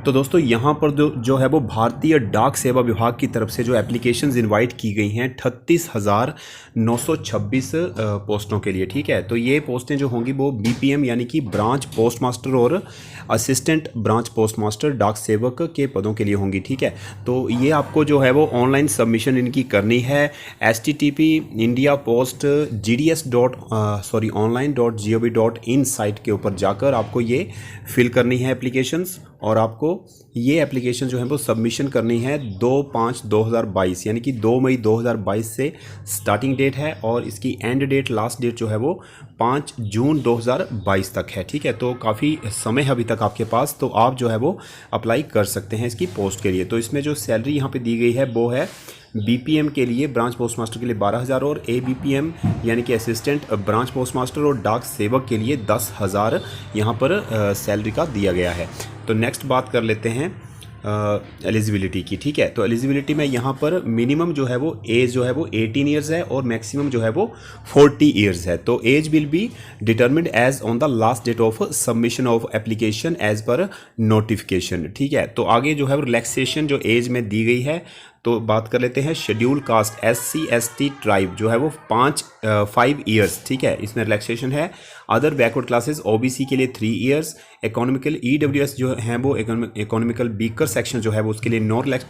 तो दोस्तों यहाँ पर जो है वो भारतीय डाक सेवा विभाग की तरफ से जो एप्लीकेशंस इनवाइट की गई हैं 38,926 पोस्टों के लिए। ठीक है, तो ये पोस्टें जो होंगी वो बीपीएम यानी कि ब्रांच पोस्ट मास्टर और असिस्टेंट ब्रांच पोस्ट मास्टर डाक सेवक के पदों के लिए होंगी। ठीक है, तो ये आपको जो है वो ऑनलाइन सबमिशन इनकी करनी है http://indiapost.gds.online.gov.in साइट के ऊपर जाकर आपको ये फिल करनी है एप्लीकेशंस, और आपको ये एप्लीकेशन जो है वो सबमिशन करनी है 2/5/2022 यानी कि 2 मई 2022 से स्टार्टिंग डेट है, और इसकी एंड डेट लास्ट डेट जो है वो 5 जून 2022 तक है। ठीक है, तो काफ़ी समय है अभी तक आपके पास, तो आप जो है वो अप्लाई कर सकते हैं इसकी पोस्ट के लिए। तो इसमें जो सैलरी यहाँ पे दी गई है वो है बीपीएम के लिए ब्रांच पोस्ट मास्टर के लिए 12,000 और एबीपीएम यानी कि असिस्टेंट ब्रांच पोस्ट मास्टर और डाक सेवक के लिए 10,000 यहाँ पर सैलरी का दिया गया है। तो नेक्स्ट बात कर लेते हैं एलिजिबिलिटी की। ठीक है, तो एलिजिबिलिटी में यहाँ पर मिनिमम जो है वो एज जो है वो 18 ईयर्स है और मैक्सिमम जो है वो 40 ईयर्स है। तो age will be determined age on the last date of submission of application as per notification. ठीक है, तो आगे जो है वो रिलैक्सेशन जो एज में दी गई है, तो बात कर लेते हैं शेड्यूल कास्ट SC/ST ट्राइब जो है वो 5 ईयर्स। ठीक है, इसमें रिलैक्सेशन है। अदर बैकवर्ड क्लासेस OBC के लिए 3 ईयर्स। इकोनॉमिकल EWS जो है वो इकोनॉमिकल वीकर सेक्शन जो है वो उसके लिए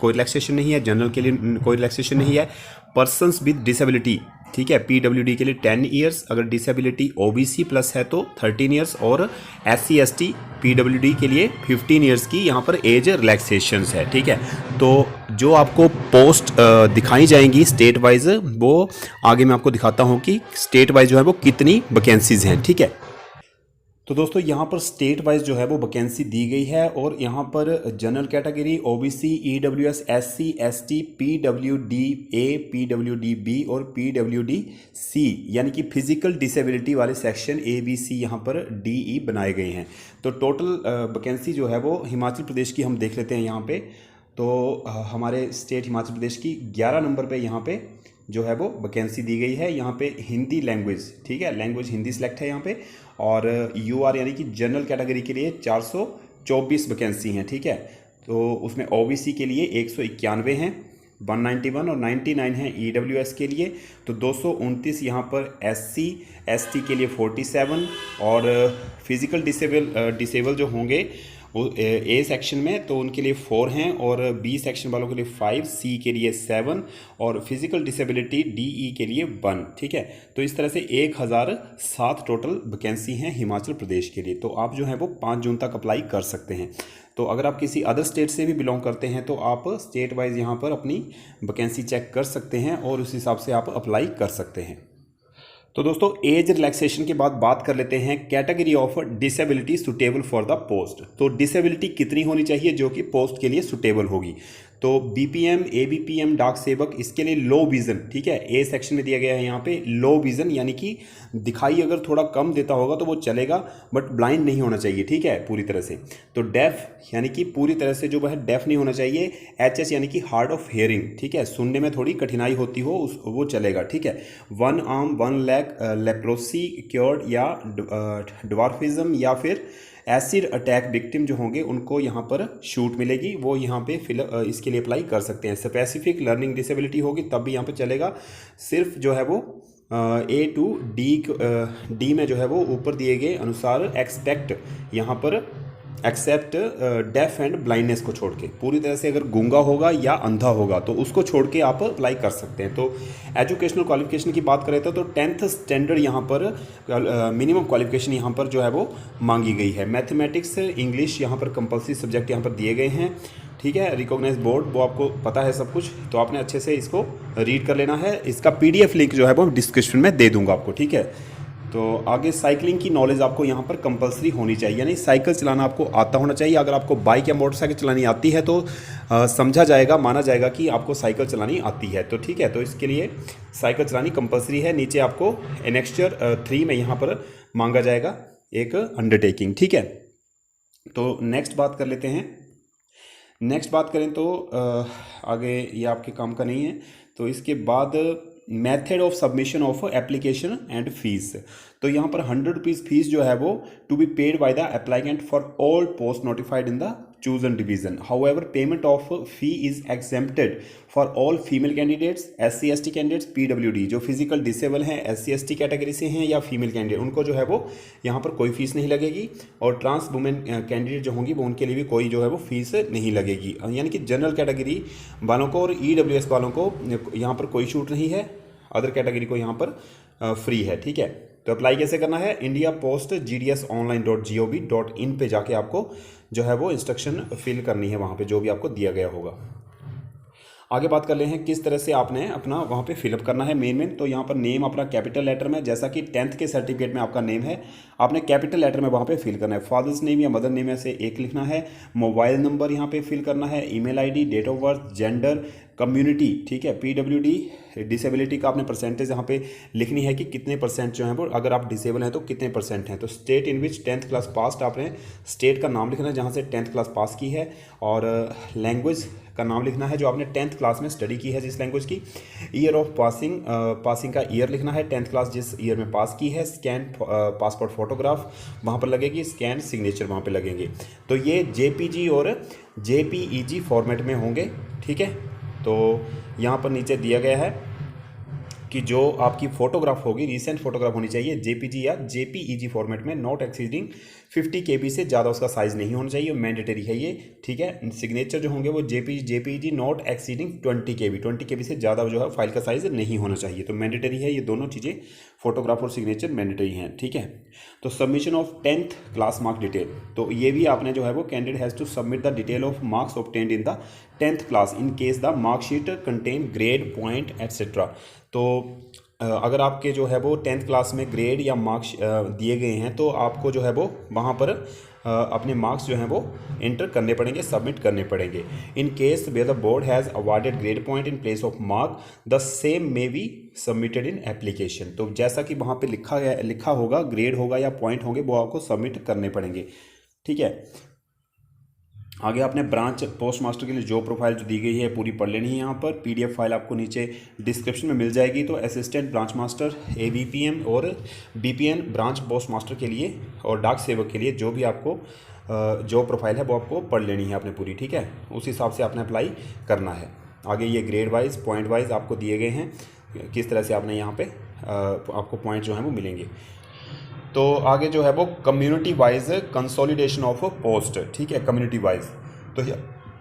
कोई रिलैक्सेशन नहीं है। जनरल के लिए कोई रिलैक्सेशन नहीं है। पर्सन्स विद डिसेबिलिटी, ठीक है, PWD के लिए 10 ईयर्स। अगर डिसेबिलिटी OBC प्लस है तो 13 ईयर्स, और SC/ST PWD के लिए 15 ईयर्स की यहाँ पर एज रिलैक्सेशंस है। ठीक है, तो जो आपको पोस्ट दिखाई जाएंगी स्टेट वाइज, वो आगे मैं आपको दिखाता हूँ कि स्टेट वाइज जो है वो कितनी वैकेंसीज हैं। ठीक है, तो दोस्तों यहाँ पर स्टेट वाइज जो है वो वैकेंसी दी गई है, और यहाँ पर general category OBC EWS SC/ST PWD A PWD B और PWD C यानी कि फिजिकल डिसेबिलिटी वाले सेक्शन ABC यहाँ पर DE बनाए गए हैं। तो टोटल वैकेंसी जो है वो हिमाचल प्रदेश की हम देख लेते हैं यहाँ पे। तो हमारे स्टेट हिमाचल प्रदेश की 11 नंबर पे यहाँ पे जो है वो वैकेंसी दी गई है। यहाँ पे हिंदी लैंग्वेज, ठीक है, लैंग्वेज हिंदी सिलेक्ट है यहाँ पे, और UR यानी कि जनरल कैटेगरी के लिए 424 वैकेंसी हैं। ठीक है, तो उसमें OBC के लिए 191 हैं, 191 और 99 हैं EWS के लिए। तो 229 यहाँ पर SC/ST के लिए 47, और फिजिकल डिसेबल जो होंगे वो A सेक्शन में तो उनके लिए 4 हैं, और B सेक्शन वालों के लिए 5, C के लिए 7 और फिजिकल डिसेबिलिटी DE के लिए 1। ठीक है, तो इस तरह से 1007 टोटल वैकेंसी हैं हिमाचल प्रदेश के लिए। तो आप जो है वो 5 जून तक अप्लाई कर सकते हैं। तो अगर आप किसी अदर स्टेट से भी बिलोंग करते हैं तो आप स्टेट वाइज यहाँ पर अपनी वैकेंसी चेक कर सकते हैं और उस हिसाब से आप अप्लाई कर सकते हैं। तो दोस्तों एज रिलैक्सेशन के बाद बात कर लेते हैं category of disability suitable for the post. तो डिसेबिलिटी कितनी होनी चाहिए जो कि पोस्ट के लिए सुटेबल होगी। तो बीपीएम एबीपीएम डाक सेवक इसके लिए लो विजन, ठीक है, ए सेक्शन में दिया गया है यहाँ पे लो विजन यानी कि दिखाई अगर थोड़ा कम देता होगा तो वो चलेगा, बट ब्लाइंड नहीं होना चाहिए, ठीक है, पूरी तरह से। तो डेफ यानी कि पूरी तरह से जो वह डेफ नहीं होना चाहिए। एचएस यानी कि हार्ड ऑफ हेयरिंग, ठीक है, सुनने में थोड़ी कठिनाई होती हो वो चलेगा, ठीक है। 1 आर्म 1 लेग लेप्रोसी क्योर्ड या ड्वार्फिज्म या फिर एसिड अटैक विक्टिम जो होंगे उनको यहाँ पर छूट मिलेगी, वो यहाँ पे इसके लिए अप्लाई कर सकते हैं। स्पेसिफिक लर्निंग डिसेबिलिटी होगी तब भी यहाँ पे चलेगा। सिर्फ जो है वो A to D में जो है वो ऊपर दिए गए अनुसार यहाँ पर एक्सेप्ट डेफ एंड ब्लाइंडनेस को छोड़ के, पूरी तरह से अगर गूंगा होगा या अंधा होगा तो उसको छोड़ के आप अप्लाई कर सकते हैं। तो एजुकेशनल क्वालिफिकेशन की बात करें तो 10th स्टैंडर्ड यहाँ पर मिनिमम क्वालिफिकेशन यहाँ पर जो है वो मांगी गई है। मैथमेटिक्स इंग्लिश यहाँ पर कंपल्सरी सब्जेक्ट यहाँ पर दिए गए हैं, ठीक है। रिकॉग्नाइज बोर्ड वो आपको पता है सब कुछ, तो आपने अच्छे से इसको रीड कर लेना है। इसका PDF लिंक जो है वो डिस्क्रिप्शन में दे दूंगा आपको, ठीक है। तो आगे साइकिलिंग की नॉलेज आपको यहाँ पर कंपलसरी होनी चाहिए, यानी साइकिल चलाना आपको आता होना चाहिए। अगर आपको बाइक या मोटरसाइकिल चलानी आती है तो समझा जाएगा, माना जाएगा कि आपको साइकिल चलानी आती है, तो ठीक है। तो इसके लिए साइकिल चलानी कंपलसरी है। नीचे आपको एनेक्स्चर 3 में यहाँ पर मांगा जाएगा एक अंडरटेकिंग, ठीक है। तो नेक्स्ट बात कर लेते हैं। नेक्स्ट बात करें तो आगे ये आपके काम का नहीं है। तो इसके बाद method of submission of application and fees. तो यहाँ पर 100 रुपीज़ फीस जो है वो to be paid by the applicant for all post notified in the chosen division. However, payment of fee is exempted for all female candidates, SC ST candidates, PWD जो physical disable हैं, SC ST category से हैं या female candidate, उनको जो है वो यहाँ पर कोई फीस नहीं लगेगी। और ट्रांस वुमेन कैंडिडेट जो होंगी वो उनके लिए भी कोई जो है वो फीस नहीं लगेगी। यानी कि जनरल कैटेगरी वालों को और EWS वालों को यहाँ पर कोई छूट नहीं है, अदर कैटेगरी को यहाँ पर फ्री है। ठीक है, तो अप्लाई कैसे करना है, इंडिया पोस्ट GDSonline.gov.in पे जाके आपको जो है वो इंस्ट्रक्शन फिल करनी है वहाँ पे, जो भी आपको दिया गया होगा। आगे बात कर ले हैं किस तरह से आपने अपना वहाँ पे फिलअप करना है। मेन तो यहाँ पर नेम अपना कैपिटल लेटर में, जैसा कि 10th के सर्टिफिकेट में आपका नेम है, आपने कैपिटल लेटर में वहाँ पे फिल करना है। फादर्स नेम या मदर नेम में से एक लिखना है। मोबाइल नंबर यहाँ पे फिल करना है, email ID, date of birth, gender, community, ठीक है, PWD डिसेबिलिटी का आपने परसेंटेज यहाँ पे लिखनी है कि कितने परसेंट जो है वो, अगर आप डिसेबल हैं तो कितने परसेंट हैं। तो state in which 10th class pass, आपने स्टेट का नाम लिखना है जहाँ से 10th क्लास पास की है, और लैंग्वेज का नाम लिखना है जो आपने 10th क्लास में स्टडी की है जिस लैंग्वेज की। ईयर ऑफ पासिंग का ईयर लिखना है, 10th क्लास जिस ईयर में पास की है। स्कैन पासपोर्ट फोटोग्राफ वहाँ पर लगेगी, स्कैन सिग्नेचर वहाँ पर लगेंगे। तो ये JPG और JPEG फॉर्मेट में होंगे। ठीक है, तो यहाँ पर नीचे दिया गया है कि जो आपकी फ़ोटोग्राफ होगी रीसेंट फोटोग्राफ होनी चाहिए JPG या JPEG फॉर्मेट में, नॉट एक्सीडिंग 50 KB से ज़्यादा उसका साइज़ नहीं होना चाहिए, मैंडेटरी है ये। ठीक है, सिग्नेचर जो होंगे वो JPEG नॉट एक्सीडिंग 20 KB से ज़्यादा जो है फाइल का साइज़ नहीं होना चाहिए, तो मैंडेटरी है ये दोनों चीज़ें, फोटोग्राफ और सिग्नेचर मैंडेटरी हैं। ठीक है, तो submission of 10th class mark detail, तो ये भी आपने जो है वो candidate has to submit the detail of marks obtained in the 10th class in case the marksheet contain grade point etcetera. तो अगर आपके जो है वो 10th क्लास में ग्रेड या मार्क्स दिए गए हैं तो आपको जो है वो वहाँ पर अपने मार्क्स जो हैं वो एंटर करने पड़ेंगे, सबमिट करने पड़ेंगे। In case where the board has awarded grade point in place of mark the same may be submitted in application. तो जैसा कि वहाँ पे लिखा होगा, ग्रेड होगा या पॉइंट होंगे, वो आपको सबमिट करने पड़ेंगे। ठीक है, आगे आपने ब्रांच पोस्ट मास्टर के लिए जॉब प्रोफाइल जो दी गई है पूरी पढ़ लेनी है। यहाँ पर PDF फाइल आपको नीचे डिस्क्रिप्शन में मिल जाएगी। तो असिस्टेंट ब्रांच मास्टर, ABPM और BPN ब्रांच पोस्ट मास्टर के लिए और डाक सेवक के लिए जो भी आपको जॉब प्रोफाइल है वो आपको पढ़ लेनी है आपने पूरी। ठीक है, उस हिसाब से आपने अप्लाई करना है। आगे ये ग्रेड वाइज, पॉइंट वाइज आपको दिए गए हैं, किस तरह से आपने यहाँ पर आपको पॉइंट जो हैं वो मिलेंगे। तो आगे जो है वो community wise consolidation of post. ठीक है, कम्युनिटी वाइज तो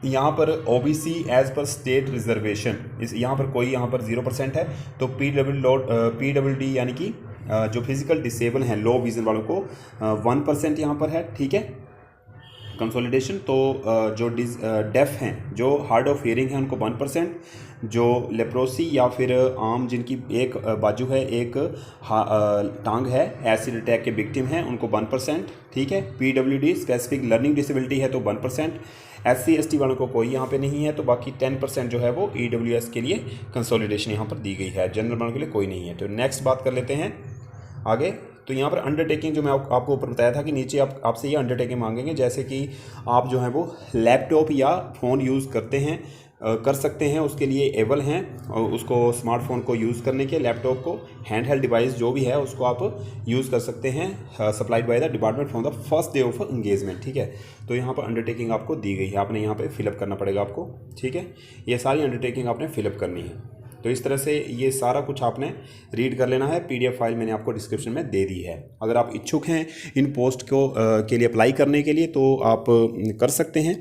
यहाँ पर OBC as per state reservation, इस यहाँ पर कोई यहाँ पर 0% है। तो PWD यानी कि जो फिजिकल डिसेबल हैं, लो विजन वालों को 1% यहाँ पर है। ठीक है, कंसोलिडेशन। तो जो डेफ हैं, जो हार्ड ऑफ हियरिंग हैं, उनको 1%, जो लेप्रोसी या फिर आम जिनकी एक बाजू है एक टांग है, एसिड अटैक के विक्टिम हैं, उनको 1%। ठीक है, PWD स्पेसिफिक लर्निंग डिसेबिलिटी है तो 1%। SC ST वालों को कोई यहाँ पे नहीं है, तो बाकी 10% जो है वो EWS के लिए कंसोलिडेशन यहाँ पर दी गई है, जनरल वालों के लिए कोई नहीं है। तो नेक्स्ट बात कर लेते हैं आगे। तो यहाँ पर अंडरटेकिंग जो मैं आपको ऊपर बताया था कि नीचे आपसे ये अंडरटेकिंग मांगेंगे, जैसे कि आप जो है वो लैपटॉप या फ़ोन यूज़ करते हैं, कर सकते हैं, उसके लिए एबल हैं, और उसको स्मार्टफोन को यूज़ करने के, लैपटॉप को, हैंड हेल्ड डिवाइस जो भी है उसको आप यूज़ कर सकते हैं, supplied by the department from the first day of engagement. ठीक है, तो यहाँ पर अंडरटेकिंग आपको दी गई है, आपने यहाँ पे फिलअप करना पड़ेगा आपको। ठीक है, ये सारी अंडरटेकिंग आपने फिलअप करनी है। तो इस तरह से ये सारा कुछ आपने रीड कर लेना है। PDF फाइल मैंने आपको डिस्क्रिप्शन में दे दी है। अगर आप इच्छुक हैं इन पोस्ट को के लिए अप्लाई करने के लिए तो आप कर सकते हैं।